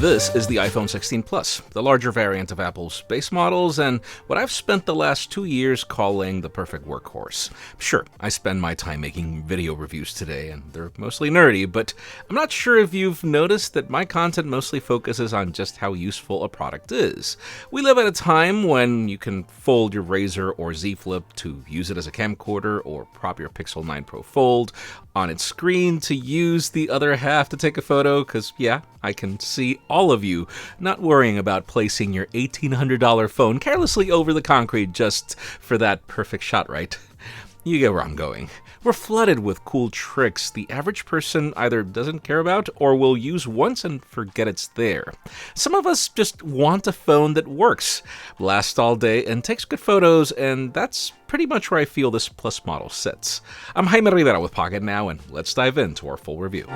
This is the iPhone 16 Plus, the larger variant of Apple's base models, and what I've spent the last 2 years calling the perfect workhorse. Sure, I spend my time making video reviews today, and they're mostly nerdy, but I'm not sure if you've noticed that my content mostly focuses on just how useful a product is. We live at a time when you can fold your RAZR or Z Flip to use it as a camcorder, or prop your Pixel 9 Pro Fold on its screen to use the other half to take a photo, because yeah, I can see all of you not worrying about placing your $1,800 phone carelessly over the concrete just for that perfect shot, right? You get where I'm going. We're flooded with cool tricks the average person either doesn't care about or will use once and forget it's there. Some of us just want a phone that works, lasts all day, and takes good photos, and that's pretty much where I feel this Plus model sits. I'm Jaime Rivera with Pocketnow, and let's dive into our full review.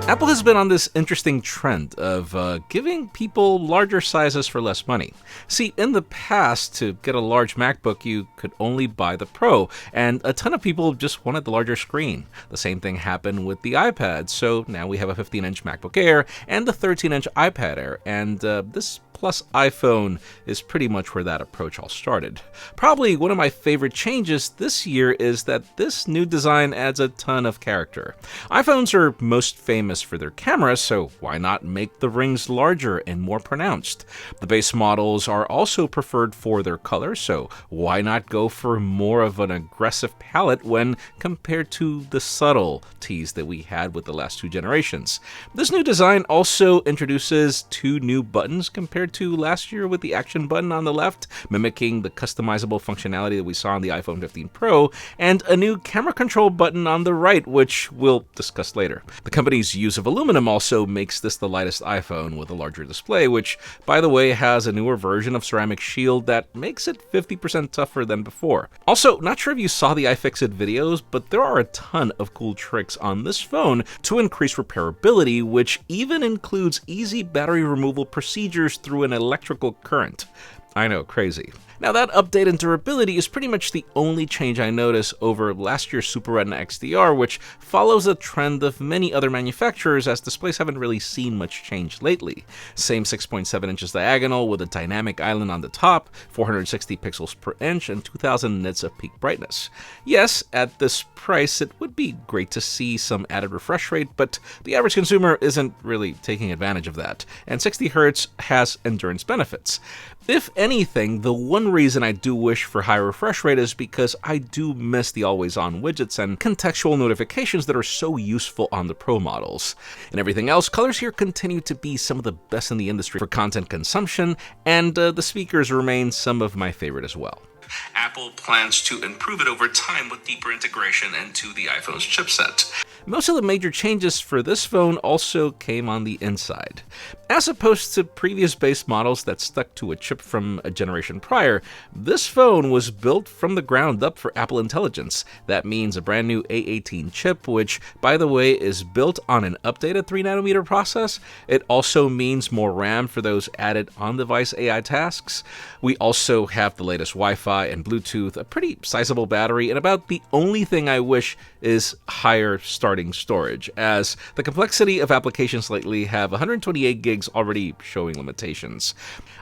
Apple has been on this interesting trend of giving people larger sizes for less money. See, in the past, to get a large MacBook, you could only buy the Pro, and a ton of people just wanted the larger screen. The same thing happened with the iPad, so now we have a 15-inch MacBook Air and the 13-inch iPad Air, and this Plus iPhone is pretty much where that approach all started. Probably one of my favorite changes this year is that this new design adds a ton of character. iPhones are most famous for their camera, so why not make the rings larger and more pronounced? The base models are also preferred for their color, so why not go for more of an aggressive palette when compared to the subtleties that we had with the last two generations? This new design also introduces two new buttons compared to last year, with the action button on the left mimicking the customizable functionality that we saw on the iPhone 15 Pro, and a new camera control button on the right, which we'll discuss later. The company's use of aluminum also makes this the lightest iPhone with a larger display, which, by the way, has a newer version of ceramic shield that makes it 50% tougher than before. Also, not sure if you saw the iFixit videos, but there are a ton of cool tricks on this phone to increase repairability, which even includes easy battery removal procedures through an electrical current. I know, crazy. Now, that update in durability is pretty much the only change I notice over last year's Super Retina XDR, which follows a trend of many other manufacturers, as displays haven't really seen much change lately. Same 6.7 inches diagonal with a dynamic island on the top, 460 pixels per inch, and 2000 nits of peak brightness. Yes, at this price, it would be great to see some added refresh rate, but the average consumer isn't really taking advantage of that, and 60 Hz has endurance benefits. If anything, the one reason I do wish for high refresh rate is because I do miss the always-on widgets and contextual notifications that are so useful on the Pro models. And everything else, colors here continue to be some of the best in the industry for content consumption, and the speakers remain some of my favorite as well. Apple plans to improve it over time with deeper integration into the iPhone's chipset. Most of the major changes for this phone also came on the inside. As opposed to previous base models that stuck to a chip from a generation prior, this phone was built from the ground up for Apple Intelligence. That means a brand new A18 chip, which, by the way, is built on an updated 3nm process. It also means more RAM for those added on-device AI tasks. We also have the latest Wi-Fi and Bluetooth, a pretty sizable battery, and about the only thing I wish is higher starting storage, as the complexity of applications lately have 128 gigs already showing limitations.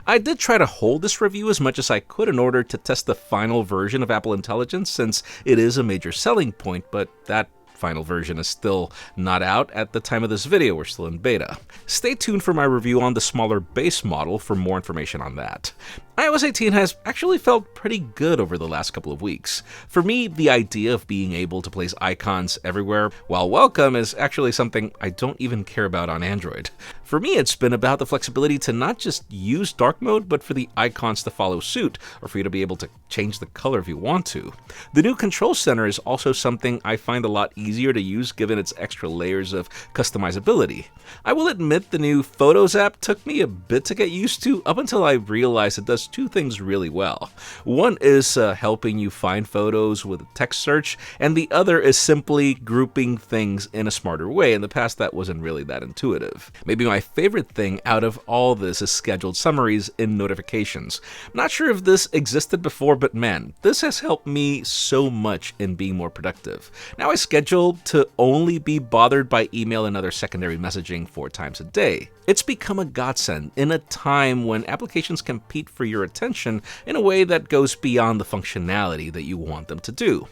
I did try to hold this review as much as I could in order to test the final version of Apple Intelligence, since it is a major selling point, but that final version is still not out at the time of this video. We're still in beta. Stay tuned for my review on the smaller base model for more information on that. iOS 18 has actually felt pretty good over the last couple of weeks. For me, the idea of being able to place icons everywhere, while welcome, is actually something I don't even care about on Android. For me, it's been about the flexibility to not just use dark mode, but for the icons to follow suit, or for you to be able to change the color if you want to. The new Control Center is also something I find a lot easier to use given its extra layers of customizability. I will admit the new Photos app took me a bit to get used to, up until I realized it does two things really well. One is helping you find photos with a text search, and the other is simply grouping things in a smarter way. In the past, that wasn't really that intuitive. Maybe my favorite thing out of all this is scheduled summaries in notifications. I'm not sure if this existed before, but man, this has helped me so much in being more productive. Now I schedule to only be bothered by email and other secondary messaging 4 times a day. It's become a godsend in a time when applications compete for your attention in a way that goes beyond the functionality that you want them to do.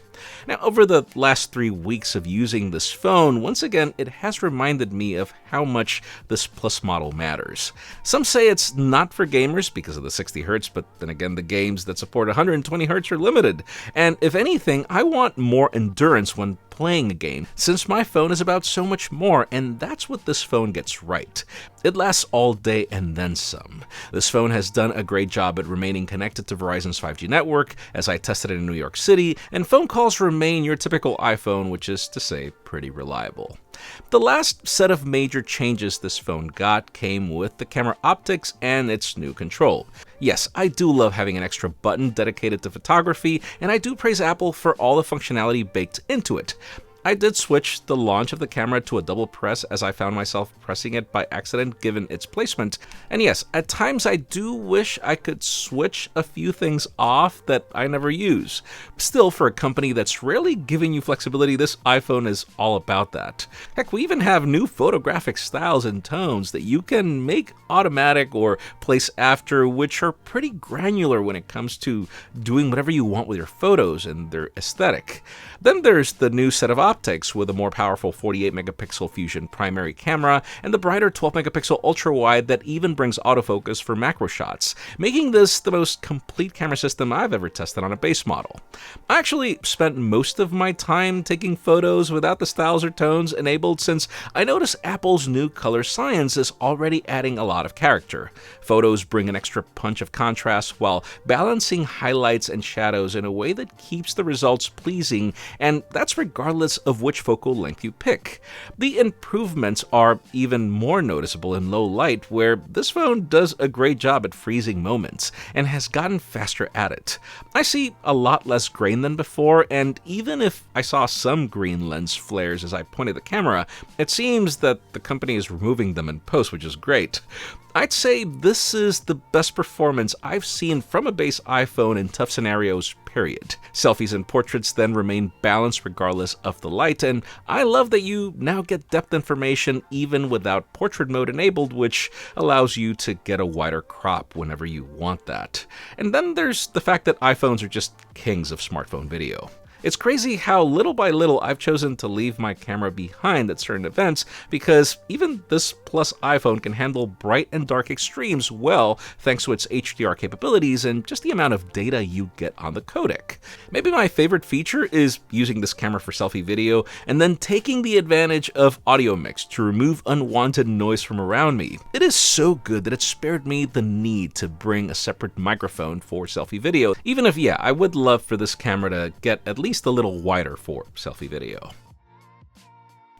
Now, over the last 3 weeks of using this phone, once again, it has reminded me of how much this Plus model matters. Some say it's not for gamers because of the 60Hz, but then again, the games that support 120Hz are limited. And if anything, I want more endurance when playing a game, since my phone is about so much more, and that's what this phone gets right. It lasts all day and then some. This phone has done a great job at remaining connected to Verizon's 5G network, as I tested it in New York City, and phone calls remain your typical iPhone, which is to say, pretty reliable. The last set of major changes this phone got came with the camera optics and its new control. Yes, I do love having an extra button dedicated to photography, and I do praise Apple for all the functionality baked into it. I did switch the launch of the camera to a double press as I found myself pressing it by accident given its placement. And yes, at times I do wish I could switch a few things off that I never use. Still, for a company that's rarely giving you flexibility, this iPhone is all about that. Heck, we even have new photographic styles and tones that you can make automatic or place after, which are pretty granular when it comes to doing whatever you want with your photos and their aesthetic. Then there's the new set of optics with a more powerful 48 megapixel Fusion primary camera and the brighter 12 megapixel ultra wide that even brings autofocus for macro shots, making this the most complete camera system I've ever tested on a base model. I actually spent most of my time taking photos without the styles or tones enabled, since I noticed Apple's new color science is already adding a lot of character. Photos bring an extra punch of contrast while balancing highlights and shadows in a way that keeps the results pleasing, and that's regardless of which focal length you pick. The improvements are even more noticeable in low light, where this phone does a great job at freezing moments and has gotten faster at it. I see a lot less grain than before, and even if I saw some green lens flares as I pointed the camera, it seems that the company is removing them in post, which is great. I'd say this is the best performance I've seen from a base iPhone in tough scenarios, period. Selfies and portraits then remain balanced regardless of the light, and I love that you now get depth information even without portrait mode enabled, which allows you to get a wider crop whenever you want that. And then there's the fact that iPhones are just kings of smartphone video. It's crazy how little by little I've chosen to leave my camera behind at certain events, because even this Plus iPhone can handle bright and dark extremes well thanks to its HDR capabilities and just the amount of data you get on the codec. Maybe my favorite feature is using this camera for selfie video and then taking the advantage of audio mix to remove unwanted noise from around me. It is so good that it spared me the need to bring a separate microphone for selfie video, even if yeah, I would love for this camera to get at least a little wider for selfie video.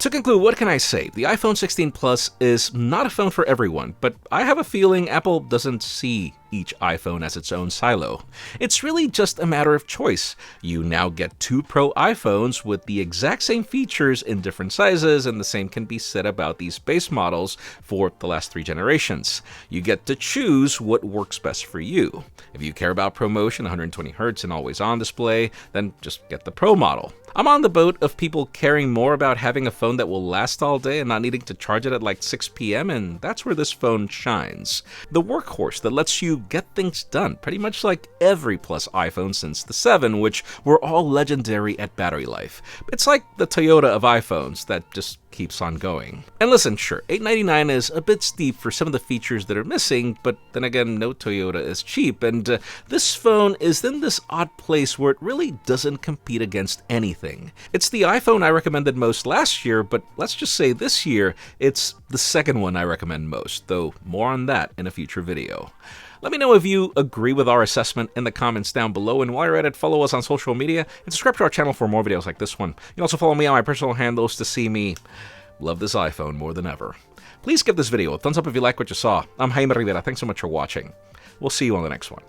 To conclude, what can I say? The iPhone 16 Plus is not a phone for everyone, but I have a feeling Apple doesn't see each iPhone as its own silo. It's really just a matter of choice. You now get 2 Pro iPhones with the exact same features in different sizes, and the same can be said about these base models for the last 3 generations. You get to choose what works best for you. If you care about ProMotion, 120Hz, and always-on display, then just get the Pro model. I'm on the boat of people caring more about having a phone that will last all day and not needing to charge it at like 6 p.m., and that's where this phone shines. The workhorse that lets you get things done, pretty much like every Plus iPhone since the 7, which were all legendary at battery life. It's like the Toyota of iPhones that just keeps on going. And listen, sure, $899 is a bit steep for some of the features that are missing, but then again, no Toyota is cheap, and this phone is in this odd place where it really doesn't compete against anything. It's the iPhone I recommended most last year, but let's just say this year, it's the second one I recommend most, though more on that in a future video. Let me know if you agree with our assessment in the comments down below, and while you're at it, follow us on social media and subscribe to our channel for more videos like this one. You can also follow me on my personal handles to see me love this iPhone more than ever. Please give this video a thumbs up if you like what you saw. I'm Jaime Rivera. Thanks so much for watching. We'll see you on the next one.